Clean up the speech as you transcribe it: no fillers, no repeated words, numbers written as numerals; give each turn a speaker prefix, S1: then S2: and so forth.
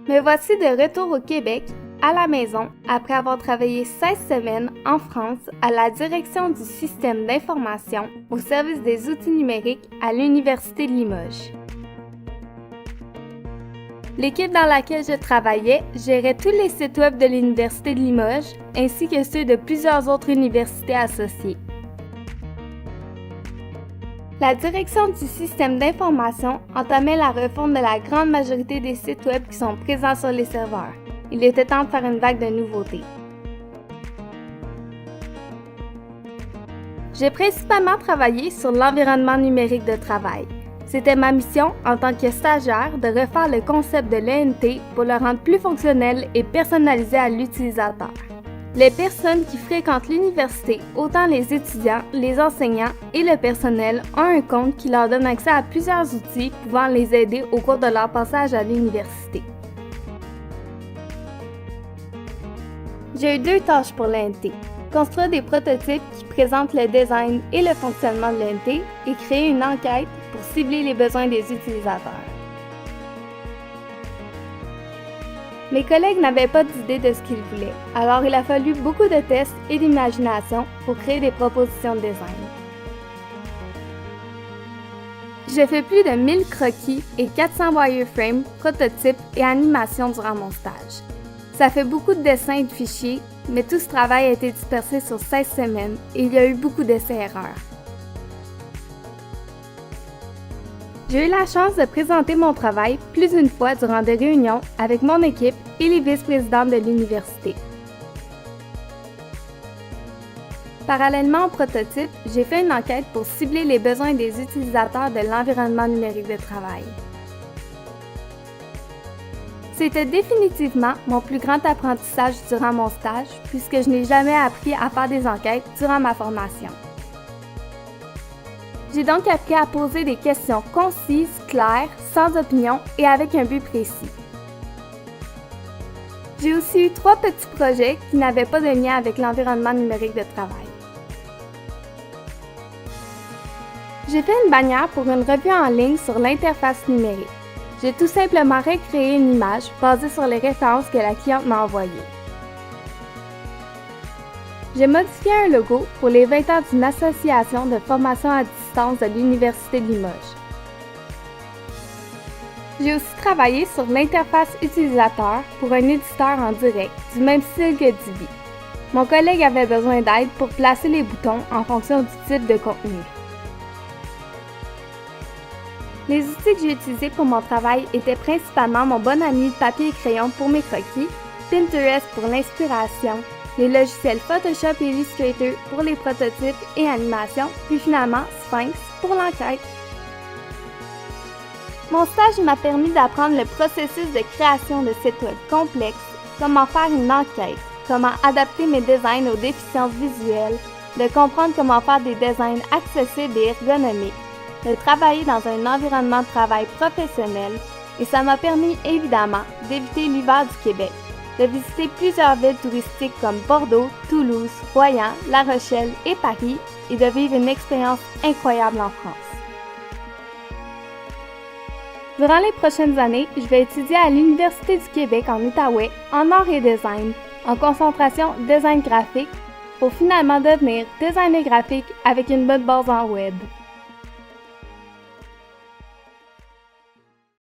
S1: Me voici de retour au Québec, à la maison, après avoir travaillé 16 semaines en France à la direction du système d'information au service des outils numériques à l'Université de Limoges. L'équipe dans laquelle je travaillais gérait tous les sites web de l'Université de Limoges ainsi que ceux de plusieurs autres universités associées. La direction du système d'information entamait la refonte de la grande majorité des sites web qui sont présents sur les serveurs. Il était temps de faire une vague de nouveautés. J'ai principalement travaillé sur l'environnement numérique de travail. C'était ma mission en tant que stagiaire de refaire le concept de l'ENT pour le rendre plus fonctionnel et personnalisé à l'utilisateur. Les personnes qui fréquentent l'université, autant les étudiants, les enseignants et le personnel, ont un compte qui leur donne accès à plusieurs outils pouvant les aider au cours de leur passage à l'université. J'ai eu 2 tâches pour l'ENT. Construire des prototypes qui présentent le design et le fonctionnement de l'ENT et créer une enquête pour cibler les besoins des utilisateurs. Mes collègues n'avaient pas d'idée de ce qu'ils voulaient, alors il a fallu beaucoup de tests et d'imagination pour créer des propositions de design. J'ai fait plus de 1000 croquis et 400 wireframes, prototypes et animations durant mon stage. Ça fait beaucoup de dessins et de fichiers, mais tout ce travail a été dispersé sur 16 semaines et il y a eu beaucoup d'essais-erreurs. J'ai eu la chance de présenter mon travail plus d'une fois durant des réunions avec mon équipe et les vice-présidentes de l'université. Parallèlement au prototype, j'ai fait une enquête pour cibler les besoins des utilisateurs de l'environnement numérique de travail. C'était définitivement mon plus grand apprentissage durant mon stage puisque je n'ai jamais appris à faire des enquêtes durant ma formation. J'ai donc appris à poser des questions concises, claires, sans opinion et avec un but précis. J'ai aussi eu 3 petits projets qui n'avaient pas de lien avec l'environnement numérique de travail. J'ai fait une bannière pour une revue en ligne sur l'interface numérique. J'ai tout simplement recréé une image basée sur les références que la cliente m'a envoyées. J'ai modifié un logo pour les 20 ans d'une association de formation à distance de l'Université de Limoges. J'ai aussi travaillé sur l'interface utilisateur pour un éditeur en direct, du même style que Divi. Mon collègue avait besoin d'aide pour placer les boutons en fonction du type de contenu. Les outils que j'ai utilisés pour mon travail étaient principalement mon bon ami de papier et crayon pour mes croquis, Pinterest pour l'inspiration, les logiciels Photoshop et Illustrator pour les prototypes et animations, puis finalement Sphinx pour l'enquête. Mon stage m'a permis d'apprendre le processus de création de sites web complexes, comment faire une enquête, comment adapter mes designs aux déficiences visuelles, de comprendre comment faire des designs accessibles et ergonomiques, de travailler dans un environnement de travail professionnel et ça m'a permis évidemment d'éviter l'hiver du Québec, de visiter plusieurs villes touristiques comme Bordeaux, Toulouse, Royan, La Rochelle et Paris et de vivre une expérience incroyable en France. Durant les prochaines années, je vais étudier à l'Université du Québec en Outaouais en art et design, en concentration design graphique, pour finalement devenir designer graphique avec une bonne base en web.